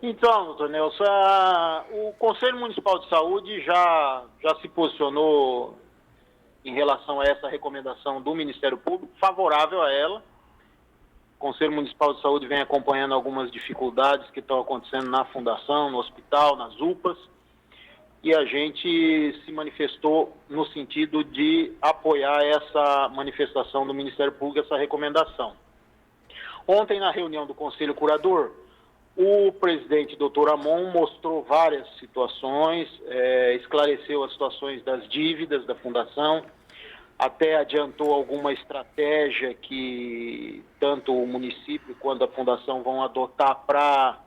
Então, doutor Nelson, o Conselho Municipal de Saúde já se posicionou em relação a essa recomendação do Ministério Público, favorável a ela. O Conselho Municipal de Saúde vem acompanhando algumas dificuldades que estão acontecendo na fundação, no hospital, nas UPAs, e a gente se manifestou no sentido de apoiar essa manifestação do Ministério Público, essa recomendação. Ontem, na reunião do Conselho Curador, o presidente, doutor Amon, mostrou várias situações, esclareceu as situações das dívidas da fundação, até adiantou alguma estratégia que tanto o município quanto a fundação vão adotar para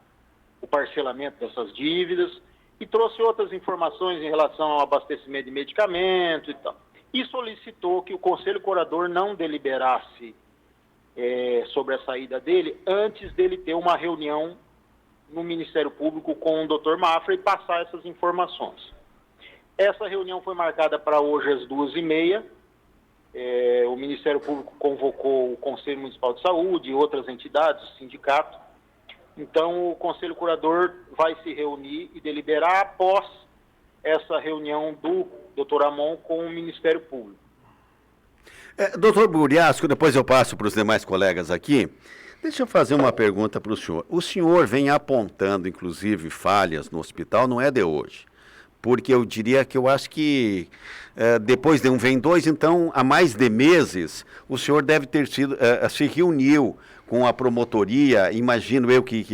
o parcelamento dessas dívidas, e trouxe outras informações em relação ao abastecimento de medicamentos e tal. E solicitou que o Conselho Curador não deliberasse sobre a saída dele antes dele ter uma reunião no Ministério Público com o Dr. Mafra e passar essas informações. Essa reunião foi marcada para hoje às 2h30. O Ministério Público convocou o Conselho Municipal de Saúde e outras entidades, o sindicato. Então, o Conselho Curador vai se reunir e deliberar após essa reunião do Dr. Amon com o Ministério Público. Doutor Buriasco, depois eu passo para os demais colegas aqui. Deixa eu fazer uma pergunta para o senhor. O senhor vem apontando, inclusive, falhas no hospital, não é de hoje. Porque eu diria que eu acho que depois de um vem dois, então, há mais de meses, o senhor deve ter se reuniu com a promotoria, imagino eu que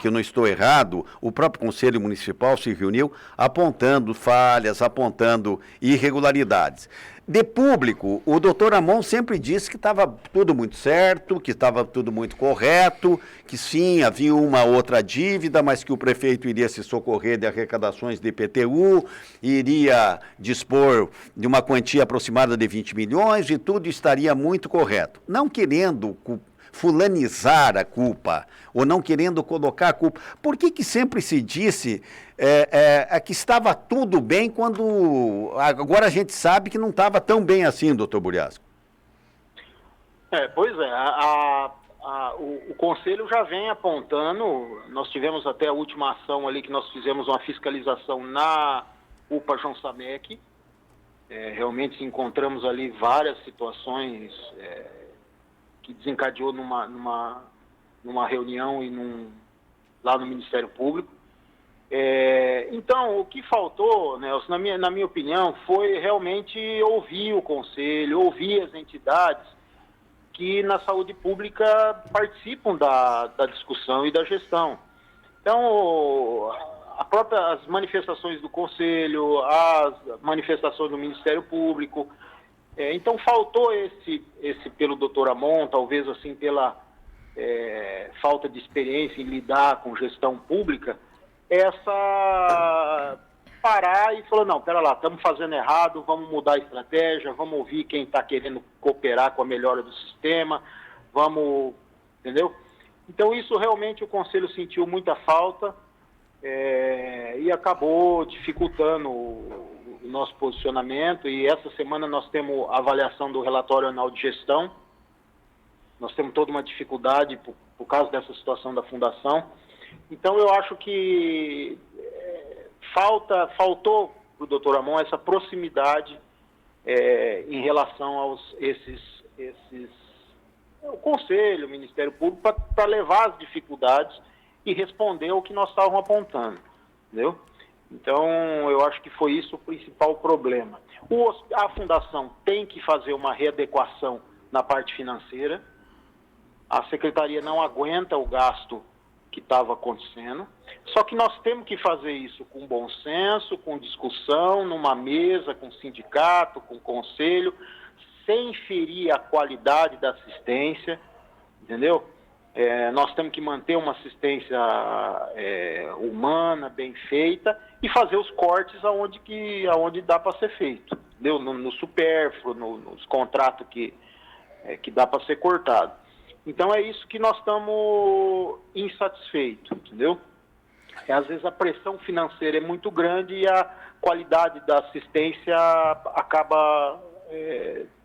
eu não estou errado, o próprio Conselho Municipal se reuniu apontando falhas, apontando irregularidades. De público, o doutor Amon sempre disse que estava tudo muito certo, que estava tudo muito correto, que sim, havia uma outra dívida, mas que o prefeito iria se socorrer de arrecadações de IPTU, iria dispor de uma quantia aproximada de 20 milhões e tudo estaria muito correto. Não querendo fulanizar a culpa, ou não querendo colocar a culpa. Por que sempre se disse que estava tudo bem quando agora a gente sabe que não estava tão bem assim, doutor Buriasco? Pois é, o Conselho já vem apontando, nós tivemos até a última ação ali que nós fizemos uma fiscalização na UPA João Samec, realmente encontramos ali várias situações que desencadeou numa reunião e lá no Ministério Público. Então, o que faltou, Nelson, na minha opinião, foi realmente ouvir o Conselho, ouvir as entidades que na saúde pública participam da discussão e da gestão. Então, as manifestações do Conselho, as manifestações do Ministério Público. Então, faltou pelo doutor Amon, talvez assim pela falta de experiência em lidar com gestão pública, parar e falar, não, pera lá, estamos fazendo errado, vamos mudar a estratégia, vamos ouvir quem está querendo cooperar com a melhora do sistema, entendeu? Então, isso realmente o Conselho sentiu muita falta e acabou dificultando o nosso posicionamento, e essa semana nós temos a avaliação do relatório anual de gestão. Nós temos toda uma dificuldade por causa dessa situação da fundação. Então, eu acho que faltou para o doutor Amon essa proximidade em relação o Conselho, o Ministério Público, para levar as dificuldades e responder ao que nós estávamos apontando, entendeu? Então, eu acho que foi isso o principal problema. A fundação tem que fazer uma readequação na parte financeira. A secretaria não aguenta o gasto que estava acontecendo. Só que nós temos que fazer isso com bom senso, com discussão, numa mesa, com o sindicato, com o conselho, sem ferir a qualidade da assistência, entendeu? Nós temos que manter uma assistência humana, bem feita, e fazer os cortes aonde dá para ser feito, entendeu? No supérfluo, nos contratos que dá para ser cortado. Então é isso que nós estamos insatisfeitos, entendeu? Às vezes a pressão financeira é muito grande e a qualidade da assistência acaba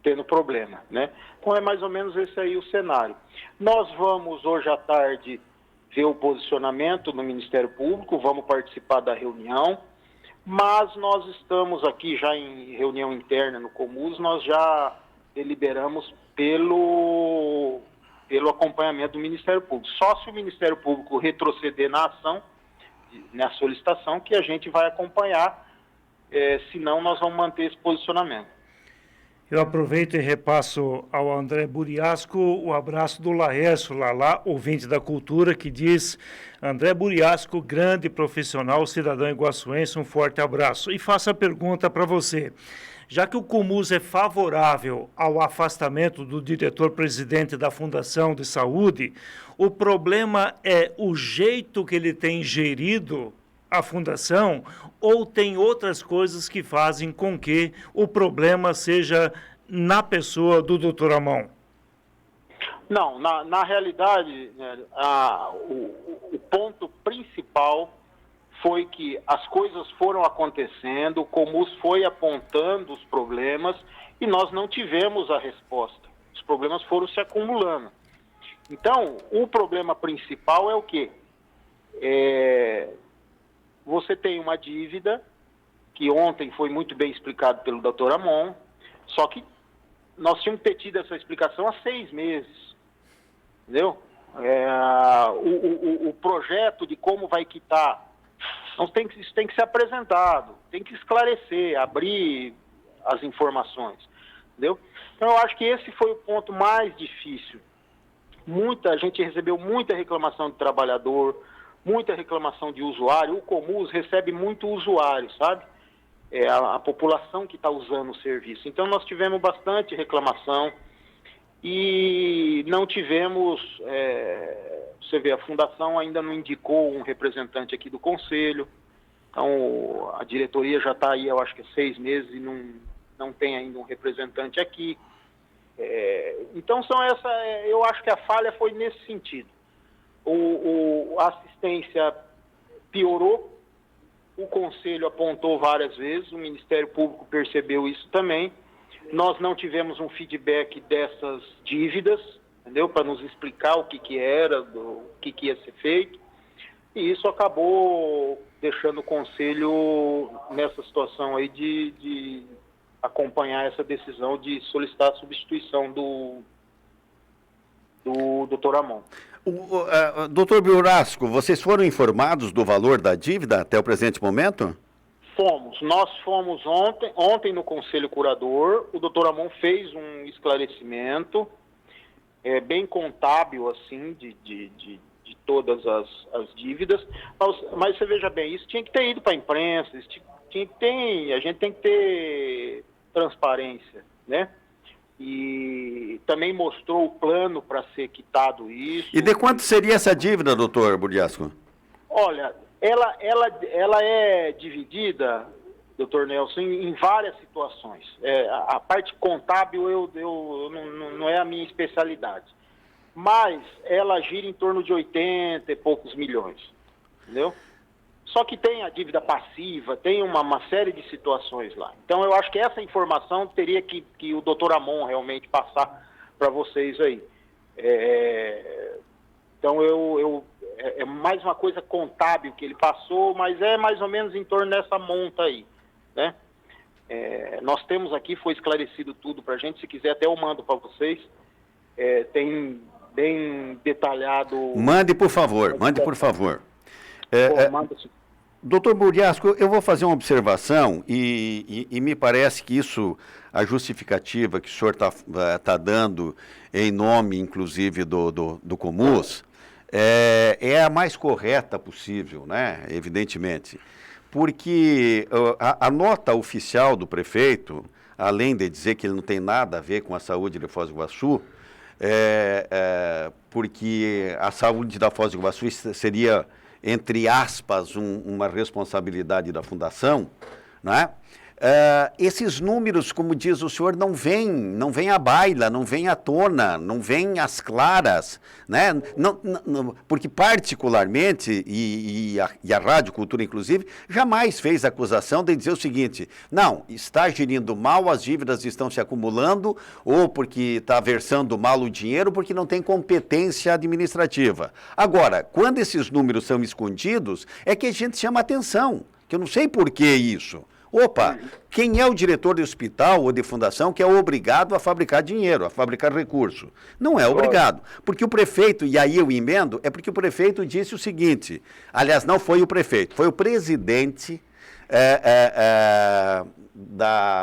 tendo problema, né? Então é mais ou menos esse aí o cenário. Nós vamos hoje à tarde ver o posicionamento no Ministério Público, vamos participar da reunião, mas nós estamos aqui já em reunião interna no Comus, nós já deliberamos pelo acompanhamento do Ministério Público. Só se o Ministério Público retroceder na ação, na solicitação, que a gente vai acompanhar, senão nós vamos manter esse posicionamento. Eu aproveito e repasso ao André Buriasco o abraço do Laércio Lalá, ouvinte da cultura, que diz: André Buriasco, grande profissional, cidadão iguaçuense, um forte abraço. E faço a pergunta para você. Já que o Comus é favorável ao afastamento do diretor-presidente da Fundação de Saúde, o problema é o jeito que ele tem gerido a fundação, ou tem outras coisas que fazem com que o problema seja na pessoa do Dr. Amon? Não, na realidade, o ponto principal foi que as coisas foram acontecendo, o Comus foi apontando os problemas e nós não tivemos a resposta. Os problemas foram se acumulando. Então, o problema principal é o quê? Você tem uma dívida, que ontem foi muito bem explicado pelo Dr. Amon, só que nós tínhamos que ter tido essa explicação há 6 meses, entendeu? O projeto de como vai quitar, isso tem que ser apresentado, tem que esclarecer, abrir as informações, entendeu? Então eu acho que esse foi o ponto mais difícil. A gente recebeu muita reclamação de trabalhador, muita reclamação de usuário. O Comus recebe muito usuário, sabe? A população que está usando o serviço. Então nós tivemos bastante reclamação e não tivemos, você vê, a Fundação ainda não indicou um representante aqui do Conselho, então a diretoria já está aí, eu acho que há 6 meses e não tem ainda um representante aqui. Então eu acho que a falha foi nesse sentido. A assistência piorou, o Conselho apontou várias vezes, o Ministério Público percebeu isso também. Nós não tivemos um feedback dessas dívidas, entendeu? Para nos explicar o que era, o que ia ser feito. E isso acabou deixando o Conselho nessa situação aí de acompanhar essa decisão de solicitar a substituição do Dr. Amon. Doutor Buriasco, vocês foram informados do valor da dívida até o presente momento? Nós fomos ontem no Conselho Curador, o Dr. Amon fez um esclarecimento bem contábil, assim, de todas as dívidas, mas você veja bem, isso tinha que ter ido para a imprensa, a gente tem que ter transparência, né? E também mostrou o plano para ser quitado isso. E de quanto seria essa dívida, doutor Buriasco? Olha, ela é dividida, doutor Nelson, em várias situações. A parte contábil não é a minha especialidade. Mas ela gira em torno de 80 e poucos milhões, entendeu? Só que tem a dívida passiva, tem uma série de situações lá. Então, eu acho que essa informação teria que o Dr. Amon realmente passar para vocês aí. Então, é mais uma coisa contábil que ele passou, mas é mais ou menos em torno dessa monta aí, né? Nós temos aqui, foi esclarecido tudo para a gente. Se quiser, até eu mando para vocês. Tem bem detalhado... Mande, por favor, mande, por favor. Doutor Buriasco, eu vou fazer uma observação e me parece que isso, a justificativa que o senhor tá dando em nome, inclusive, do Comus, é a mais correta possível, né? Evidentemente. Porque a nota oficial do prefeito, além de dizer que ele não tem nada a ver com a saúde de Foz do Iguaçu, porque a saúde da Foz do Iguaçu seria, entre aspas, uma responsabilidade da Fundação, né? esses números, como diz o senhor, não vêm à baila, não vêm à tona, não vêm às claras, né? Porque particularmente, e a Rádio Cultura inclusive, jamais fez acusação de dizer o seguinte, não, está gerindo mal, as dívidas estão se acumulando, ou porque está versando mal o dinheiro, porque não tem competência administrativa. Agora, quando esses números são escondidos, é que a gente chama atenção, que eu não sei por que isso. Opa, quem é o diretor de hospital ou de fundação que é obrigado a fabricar dinheiro, a fabricar recurso? Não é obrigado. Porque o prefeito, e aí eu emendo, é porque o prefeito disse o seguinte, aliás, não foi o prefeito, foi o presidente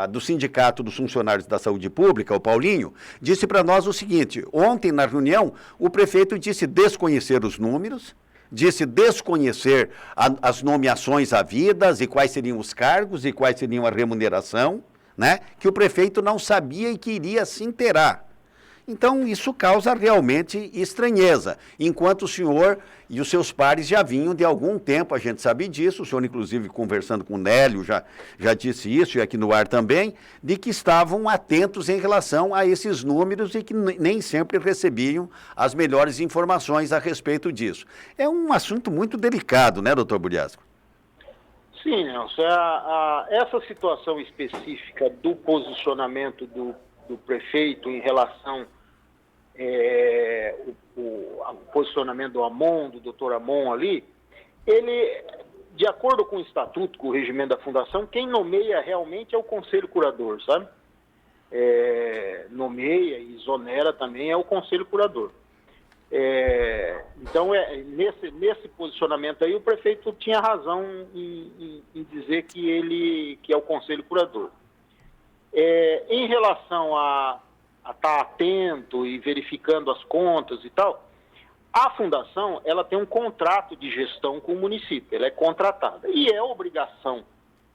do Sindicato dos Funcionários da Saúde Pública, o Paulinho, disse para nós o seguinte, ontem na reunião, o prefeito disse desconhecer os números, disse desconhecer as nomeações havidas e quais seriam os cargos e quais seriam a remuneração, né? Que o prefeito não sabia e queria se inteirar. Então, isso causa realmente estranheza, enquanto o senhor e os seus pares já vinham de algum tempo, a gente sabe disso, o senhor, inclusive, conversando com o Nélio, já disse isso, e aqui no ar também, de que estavam atentos em relação a esses números e que nem sempre recebiam as melhores informações a respeito disso. É um assunto muito delicado, né, doutor Buriasco? Sim, Nelson. Essa situação específica do posicionamento do prefeito em relação ao posicionamento do Amon, do doutor Amon ali, ele, de acordo com o estatuto, com o regimento da fundação, quem nomeia realmente é o conselho curador, sabe? Nomeia e exonera também é o conselho curador. Então, nesse posicionamento aí, o prefeito tinha razão em dizer que é o conselho curador. Em relação a estar atento e verificando as contas e tal, a fundação ela tem um contrato de gestão com o município, ela é contratada. E é obrigação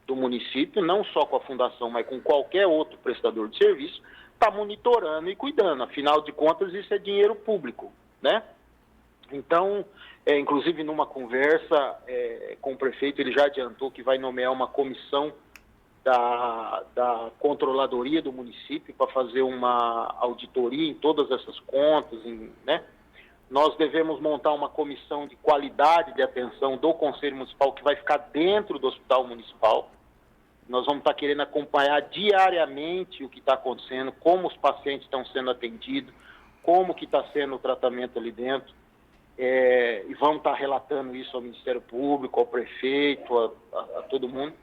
do município, não só com a fundação, mas com qualquer outro prestador de serviço, estar monitorando e cuidando. Afinal de contas, isso é dinheiro público, né? Então, inclusive numa conversa com o prefeito, ele já adiantou que vai nomear uma comissão da controladoria do município para fazer uma auditoria em todas essas contas, né? Nós devemos montar uma comissão de qualidade de atenção do Conselho Municipal que vai ficar dentro do Hospital Municipal. Nós vamos estar querendo acompanhar diariamente o que está acontecendo, como os pacientes estão sendo atendidos, como que está sendo o tratamento ali dentro. E vamos estar relatando isso ao Ministério Público, ao prefeito, a todo mundo.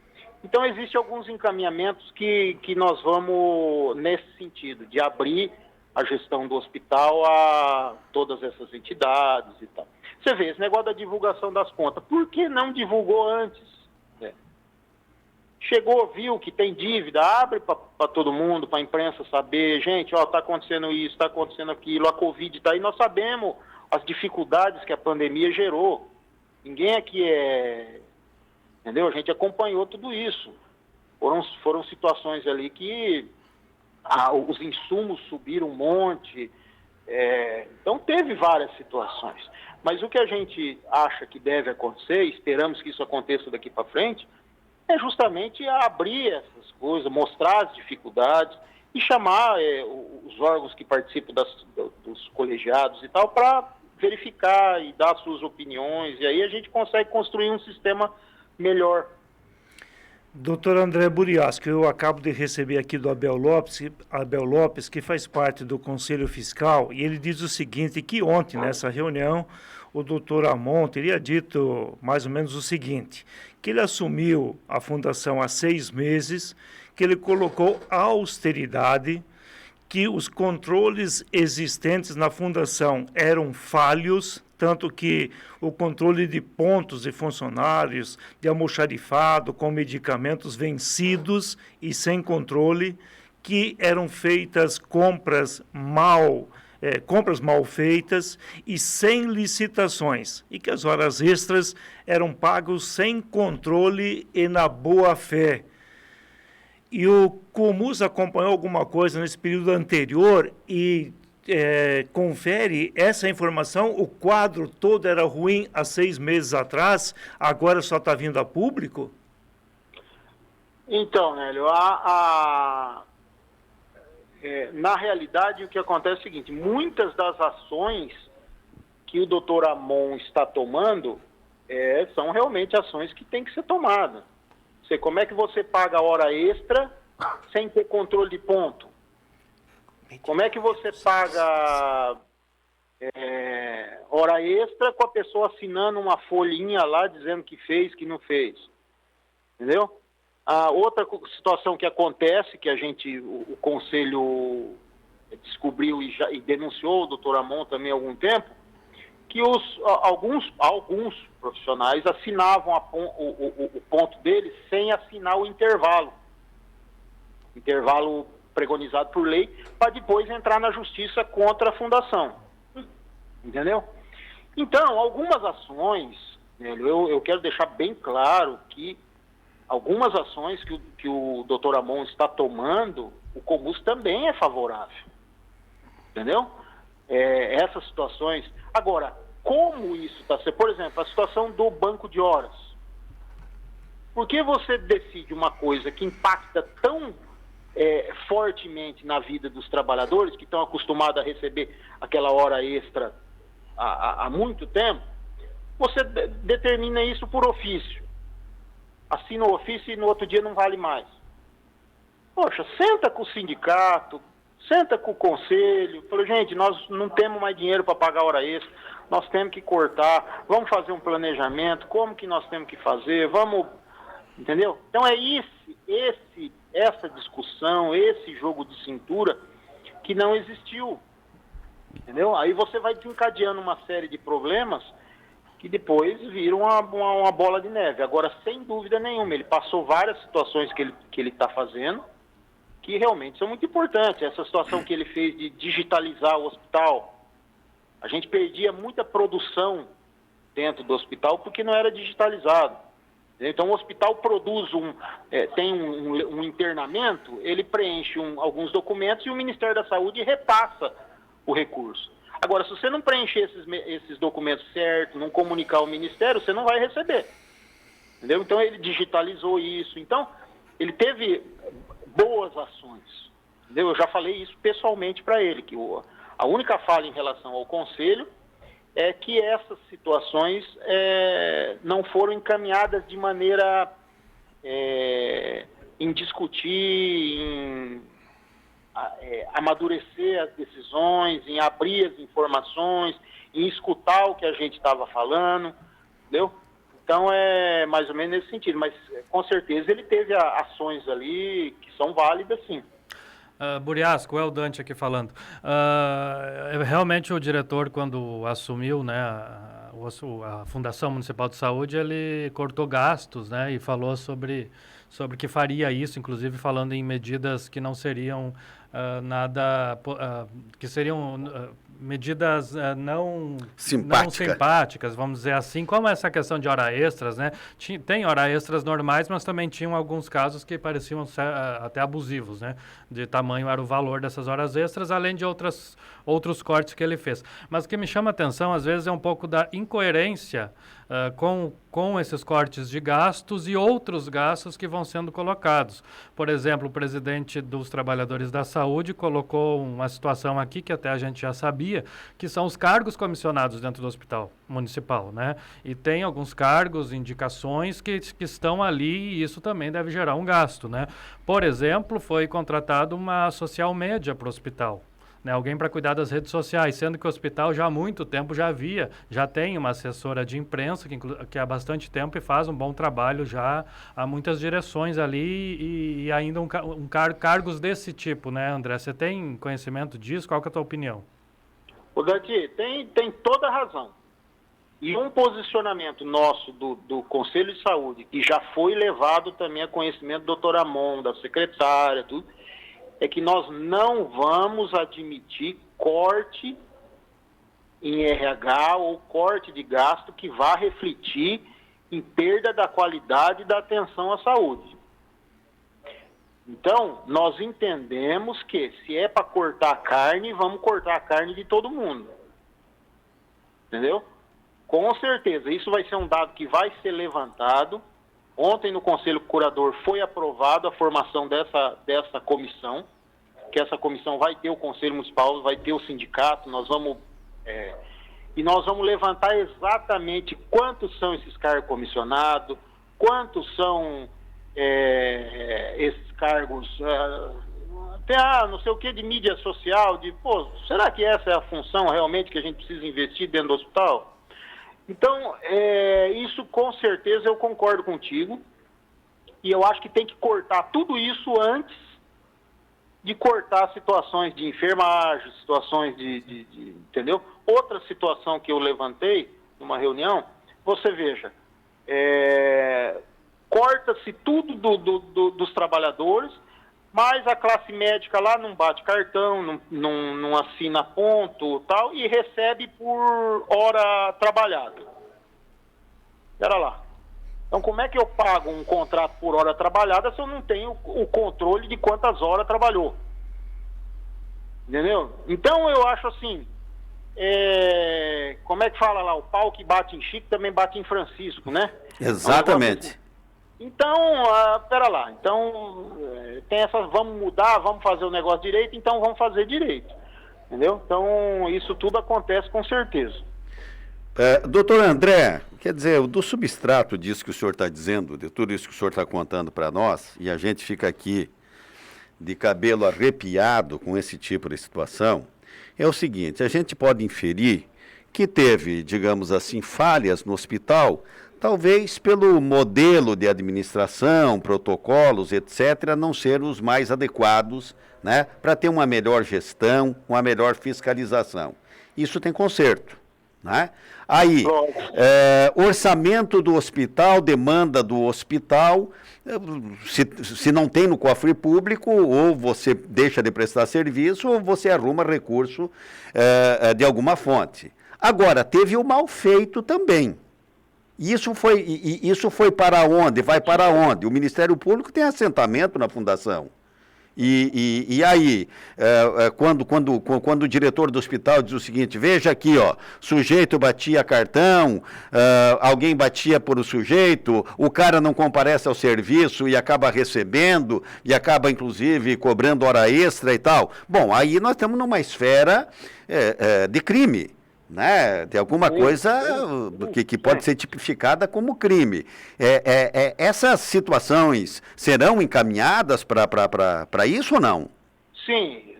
Então, existem alguns encaminhamentos que nós vamos nesse sentido, de abrir a gestão do hospital a todas essas entidades e tal. Você vê, esse negócio da divulgação das contas, por que não divulgou antes? Chegou, viu que tem dívida, abre para todo mundo, para a imprensa saber, gente, está acontecendo isso, está acontecendo aquilo, a Covid está aí, nós sabemos as dificuldades que a pandemia gerou. Ninguém aqui entendeu? A gente acompanhou tudo isso. Foram situações ali que os insumos subiram um monte. Então, teve várias situações. Mas o que a gente acha que deve acontecer, esperamos que isso aconteça daqui para frente, é justamente abrir essas coisas, mostrar as dificuldades e chamar os órgãos que participam dos colegiados e tal para verificar e dar suas opiniões. E aí a gente consegue construir um sistema melhor. Doutor André Buriasco, eu acabo de receber aqui do Abel Lopes, que faz parte do Conselho Fiscal, e ele diz o seguinte, que ontem, nessa reunião, o doutor Amon teria dito mais ou menos o seguinte, que ele assumiu a fundação há 6 meses, que ele colocou austeridade, que os controles existentes na fundação eram falhos, tanto que o controle de pontos de funcionários, de almoxarifado, com medicamentos vencidos e sem controle, que eram feitas compras mal feitas e sem licitações, e que as horas extras eram pagas sem controle e na boa fé. E o Comus acompanhou alguma coisa nesse período anterior e confere essa informação, o quadro todo era ruim há 6 meses atrás, agora só está vindo a público? Então, Nélio, na realidade o que acontece é o seguinte, muitas das ações que o doutor Amon está tomando são realmente ações que têm que ser tomadas. Como é que você paga hora extra sem ter controle de ponto? Como é que você paga hora extra com a pessoa assinando uma folhinha lá dizendo que fez, que não fez? Entendeu? A outra situação que acontece, que o Conselho descobriu e denunciou o doutor Amon também há algum tempo, que alguns profissionais assinavam o ponto deles sem assinar o intervalo pregonizado por lei, para depois entrar na justiça contra a fundação. Entendeu? Então, algumas ações, eu quero deixar bem claro que algumas ações que o doutor Amon está tomando, o Comus também é favorável. Entendeu? Essas situações. Agora, como isso está sendo? Por exemplo, a situação do banco de horas. Por que você decide uma coisa que impacta tão fortemente na vida dos trabalhadores, que estão acostumados a receber aquela hora extra há muito tempo, você determina isso por ofício. Assina o ofício e no outro dia não vale mais. Poxa, senta com o sindicato, senta com o conselho, fala, gente, nós não temos mais dinheiro para pagar hora extra, nós temos que cortar, vamos fazer um planejamento, como que nós temos que fazer, vamos, entendeu? Então essa discussão, esse jogo de cintura que não existiu, entendeu? Aí você vai desencadeando uma série de problemas que depois viram uma bola de neve. Agora, sem dúvida nenhuma, ele passou várias situações que ele está fazendo, que realmente são muito importantes. Essa situação que ele fez de digitalizar o hospital, a gente perdia muita produção dentro do hospital porque não era digitalizado. Então, o hospital produz tem um internamento, ele preenche alguns documentos e o Ministério da Saúde repassa o recurso. Agora, se você não preencher esses documentos certos, não comunicar ao Ministério, você não vai receber. Entendeu? Então, ele digitalizou isso. Então, ele teve boas ações. Entendeu? Eu já falei isso pessoalmente para ele, que a única falha em relação ao Conselho é que essas situações não foram encaminhadas de maneira em discutir, em amadurecer as decisões, em abrir as informações, em escutar o que a gente estava falando, entendeu? Então é mais ou menos nesse sentido, mas com certeza ele teve ações ali que são válidas, sim. Buriasco, é o Dante aqui falando. Realmente o diretor, quando assumiu, né, a Fundação Municipal de Saúde, ele cortou gastos, né, e falou sobre que faria isso, inclusive falando em medidas que não seriam que seriam medidas não simpáticas, vamos dizer assim, como essa questão de hora extras, né? Tem hora extras normais, mas também tinham alguns casos que pareciam ser, até abusivos, né? De tamanho era o valor dessas horas extras, além de outros cortes que ele fez. Mas o que me chama a atenção, às vezes, é um pouco da incoerência com esses cortes de gastos e outros gastos que vão sendo colocados. Por exemplo, o presidente dos Trabalhadores da Saúde colocou uma situação aqui que até a gente já sabia, que são os cargos comissionados dentro do hospital municipal, né? E tem alguns cargos, indicações que estão ali e isso também deve gerar um gasto, né? Por exemplo, foi contratado uma social média para o hospital. Né, alguém para cuidar das redes sociais, sendo que o hospital já há muito tempo já tem uma assessora de imprensa que há bastante tempo e faz um bom trabalho já, há muitas direções ali e ainda cargos desse tipo, né, André? Você tem conhecimento disso? Qual que é a tua opinião? O Dante, tem toda a razão. E um posicionamento nosso do Conselho de Saúde, que já foi levado também a conhecimento do doutor Amon, da secretária, tudo, é que nós não vamos admitir corte em RH ou corte de gasto que vá refletir em perda da qualidade da atenção à saúde. Então, nós entendemos que se é para cortar a carne, vamos cortar a carne de todo mundo. Entendeu? Com certeza, isso vai ser um dado que vai ser levantado, Ontem no Conselho Curador foi aprovado a formação dessa comissão, que essa comissão vai ter o Conselho Municipal, vai ter o sindicato, nós vamos levantar exatamente quantos são esses cargos comissionados, quantos são esses cargos, até não sei o que de mídia social, será que essa é a função realmente que a gente precisa investir dentro do hospital? Então, isso com certeza eu concordo contigo, e eu acho que tem que cortar tudo isso antes de cortar situações de enfermagem, situações entendeu? Outra situação que eu levantei numa reunião, você veja, corta-se tudo dos trabalhadores, mas a classe médica lá não bate cartão, não assina ponto tal, e recebe por hora trabalhada. Espera lá. Então, como é que eu pago um contrato por hora trabalhada se eu não tenho o controle de quantas horas trabalhou? Entendeu? Então, eu acho assim, como é que fala lá? O pau que bate em Chico também bate em Francisco, né? Exatamente. Então, pera lá, então tem essas, vamos mudar, vamos fazer o negócio direito, então vamos fazer direito, entendeu? Então, isso tudo acontece com certeza. Doutor André, quer dizer, do substrato disso que o senhor está dizendo, de tudo isso que o senhor está contando para nós, e a gente fica aqui de cabelo arrepiado com esse tipo de situação, é o seguinte, a gente pode inferir que teve, digamos assim, falhas no hospital, talvez pelo modelo de administração, protocolos, etc., não ser os mais adequados, né, para ter uma melhor gestão, uma melhor fiscalização. Isso tem conserto, né? Aí, orçamento do hospital, demanda do hospital, se não tem no cofre público, ou você deixa de prestar serviço, ou você arruma recurso de alguma fonte. Agora, teve o mal feito também. Isso foi para onde? Vai para onde? O Ministério Público tem assentamento na fundação. E aí, quando o diretor do hospital diz o seguinte, veja aqui, ó, sujeito batia cartão, alguém batia por o sujeito, o cara não comparece ao serviço e acaba recebendo, e acaba, inclusive, cobrando hora extra e tal. Bom, aí nós estamos numa esfera de crime. Né? Tem alguma coisa que pode ser tipificada como crime. Essas situações serão encaminhadas para isso ou não? Sim,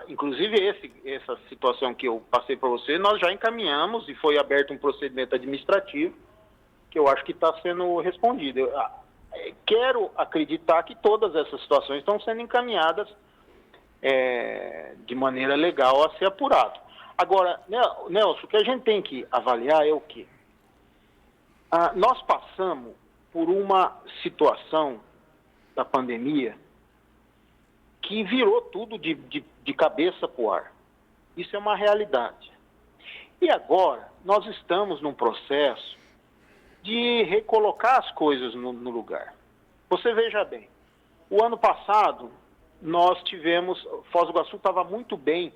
inclusive essa situação que eu passei para você, nós já encaminhamos e foi aberto um procedimento administrativo que eu acho que está sendo respondido. Eu quero acreditar que todas essas situações estão sendo encaminhadas de maneira legal a ser apurado. Agora, Nelson, o que a gente tem que avaliar é o quê? Nós passamos por uma situação da pandemia que virou tudo de cabeça para o ar. Isso é uma realidade. E agora, nós estamos num processo de recolocar as coisas no lugar. Você veja bem, o ano passado, nós tivemos, Foz do Iguaçu estava muito bem.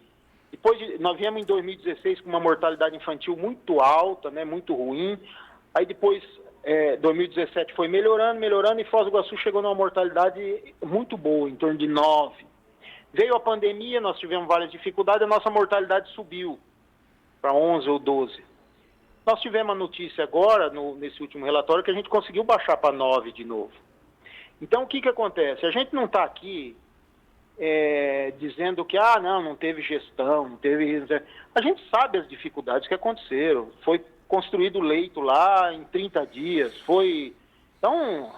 Nós viemos em 2016 com uma mortalidade infantil muito alta, né, muito ruim. Aí depois, 2017 foi melhorando, e Foz do Iguaçu chegou numa mortalidade muito boa, em torno de 9. Veio a pandemia, nós tivemos várias dificuldades, a nossa mortalidade subiu para 11 ou 12. Nós tivemos a notícia agora, nesse último relatório, que a gente conseguiu baixar para 9 de novo. Então, o que acontece? A gente não está aqui dizendo que, não teve gestão, não teve... A gente sabe as dificuldades que aconteceram. Foi construído leito lá em 30 dias, Então,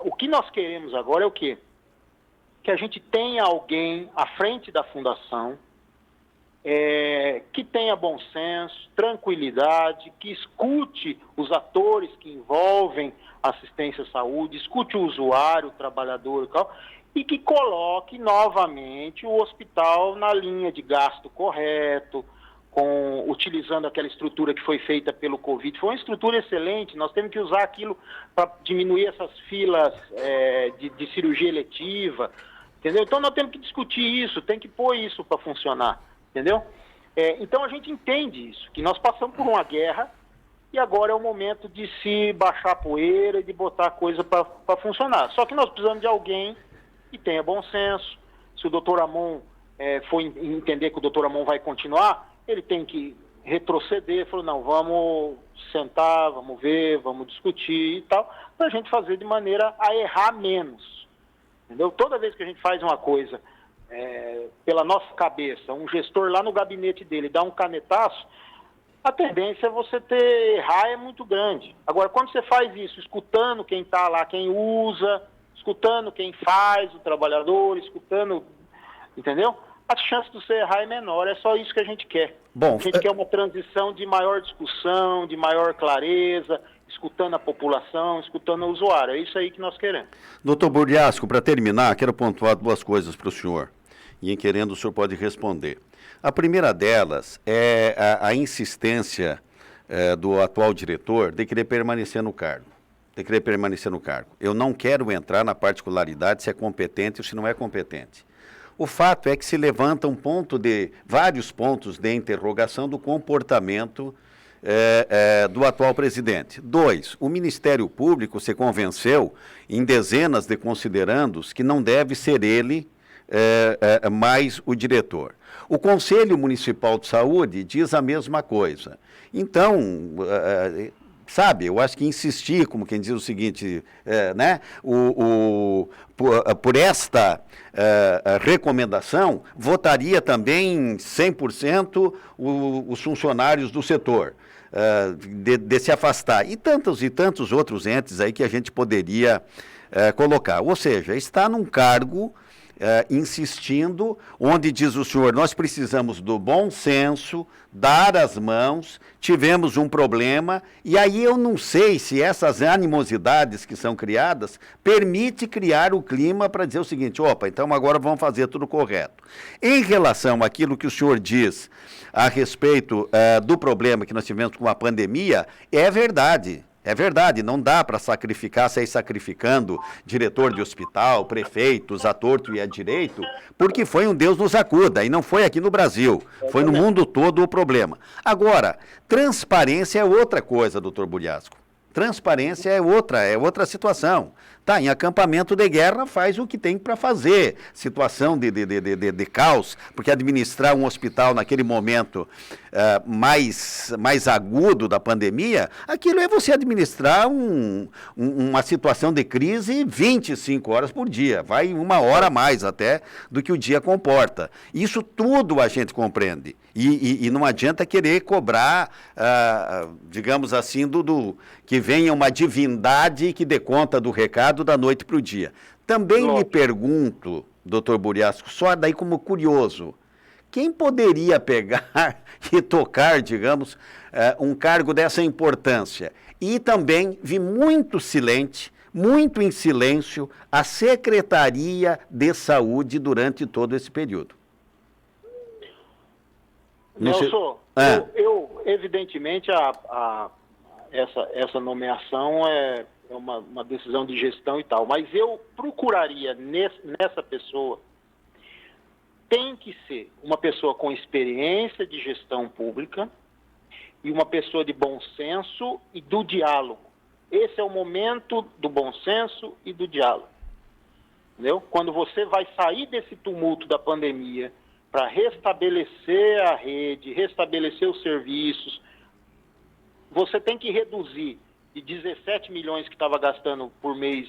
o que nós queremos agora é o quê? Que a gente tenha alguém à frente da fundação, que tenha bom senso, tranquilidade, que escute os atores que envolvem assistência à saúde, escute o usuário, o trabalhador e tal, e que coloque novamente o hospital na linha de gasto correto, utilizando aquela estrutura que foi feita pelo Covid. Foi uma estrutura excelente, nós temos que usar aquilo para diminuir essas filas de cirurgia eletiva, entendeu? Então nós temos que discutir isso, tem que pôr isso para funcionar, entendeu? Então a gente entende isso, que nós passamos por uma guerra, e agora é o momento de se baixar a poeira e de botar a coisa para funcionar. Só que nós precisamos de alguém que tenha bom senso. Se o doutor Amon for entender que o doutor Amon vai continuar, ele tem que retroceder, falou, não, vamos sentar, vamos ver, vamos discutir e tal, para a gente fazer de maneira a errar menos. Entendeu? Toda vez que a gente faz uma coisa pela nossa cabeça, um gestor lá no gabinete dele dá um canetaço, a tendência é você errar é muito grande. Agora, quando você faz isso, escutando quem está lá, quem usa, escutando quem faz, o trabalhador, escutando, entendeu? A chance de você errar é menor, é só isso que a gente quer. Bom, a gente quer uma transição de maior discussão, de maior clareza, escutando a população, escutando o usuário. É isso aí que nós queremos. Doutor Buriasco, para terminar, quero pontuar duas coisas para o senhor. E em querendo, o senhor pode responder. A primeira delas é a insistência do atual diretor de querer permanecer no cargo. Eu não quero entrar na particularidade se é competente ou se não é competente. O fato é que se levanta vários pontos de interrogação do comportamento do atual presidente. 2, o Ministério Público se convenceu em dezenas de considerandos que não deve ser ele mais o diretor. O Conselho Municipal de Saúde diz a mesma coisa. Então, eu acho que insistir, como quem diz o seguinte, né? Por esta recomendação, votaria também 100% os funcionários do setor, de se afastar. E tantos outros entes aí que a gente poderia colocar. Ou seja, está num cargo insistindo, onde diz o senhor, nós precisamos do bom senso, dar as mãos, tivemos um problema, e aí eu não sei se essas animosidades que são criadas permite criar o clima para dizer o seguinte, opa, então agora vamos fazer tudo correto. Em relação àquilo que o senhor diz a respeito do problema que nós tivemos com a pandemia, é verdade. É verdade, não dá para sair sacrificando diretor de hospital, prefeitos, a torto e a direito, porque foi um Deus nos acuda, e não foi aqui no Brasil, foi no mundo todo o problema. Agora, transparência é outra coisa, doutor Buriasco. Transparência é outra situação. Tá, em acampamento de guerra faz o que tem para fazer. Situação de caos, porque administrar um hospital naquele momento mais agudo da pandemia, aquilo é você administrar uma situação de crise 25 horas por dia. Vai 1 hora a mais até do que o dia comporta. Isso tudo a gente compreende. E não adianta querer cobrar, digamos assim, que venha uma divindade que dê conta do recado da noite para o dia. Também lhe pergunto, doutor Buriasco, só daí como curioso, quem poderia pegar e tocar, digamos, um cargo dessa importância? E também vi muito em silêncio, a Secretaria de Saúde durante todo esse período. Nelson, eu evidentemente, essa nomeação é uma decisão de gestão e tal, mas eu procuraria nessa pessoa, tem que ser uma pessoa com experiência de gestão pública e uma pessoa de bom senso e do diálogo. Esse é o momento do bom senso e do diálogo. Entendeu? Quando você vai sair desse tumulto da pandemia para restabelecer a rede, restabelecer os serviços, você tem que reduzir de 17 milhões que estava gastando por mês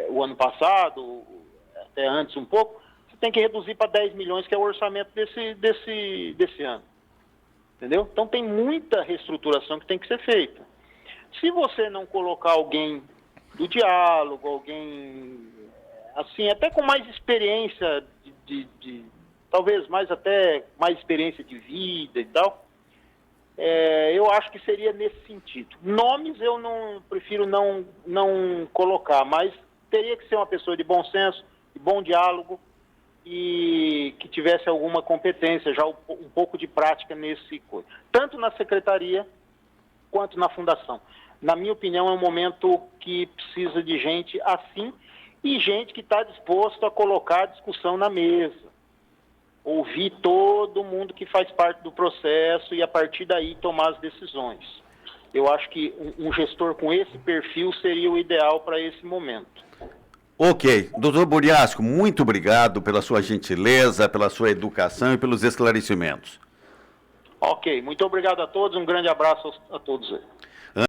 o ano passado, até antes um pouco, você tem que reduzir para 10 milhões, que é o orçamento desse ano. Entendeu? Então tem muita reestruturação que tem que ser feita. Se você não colocar alguém do diálogo, alguém assim, até com mais experiência talvez mais experiência de vida e tal, eu acho que seria nesse sentido. Nomes eu prefiro não colocar, mas teria que ser uma pessoa de bom senso, de bom diálogo e que tivesse alguma competência, já um pouco de prática nesse coisa. Tanto na secretaria quanto na fundação. Na minha opinião, é um momento que precisa de gente assim e gente que está disposto a colocar a discussão na mesa. Ouvir todo mundo que faz parte do processo e, a partir daí, tomar as decisões. Eu acho que um gestor com esse perfil seria o ideal para esse momento. Ok. Doutor Buriasco, muito obrigado pela sua gentileza, pela sua educação e pelos esclarecimentos. Ok. Muito obrigado a todos. Um grande abraço a todos aí.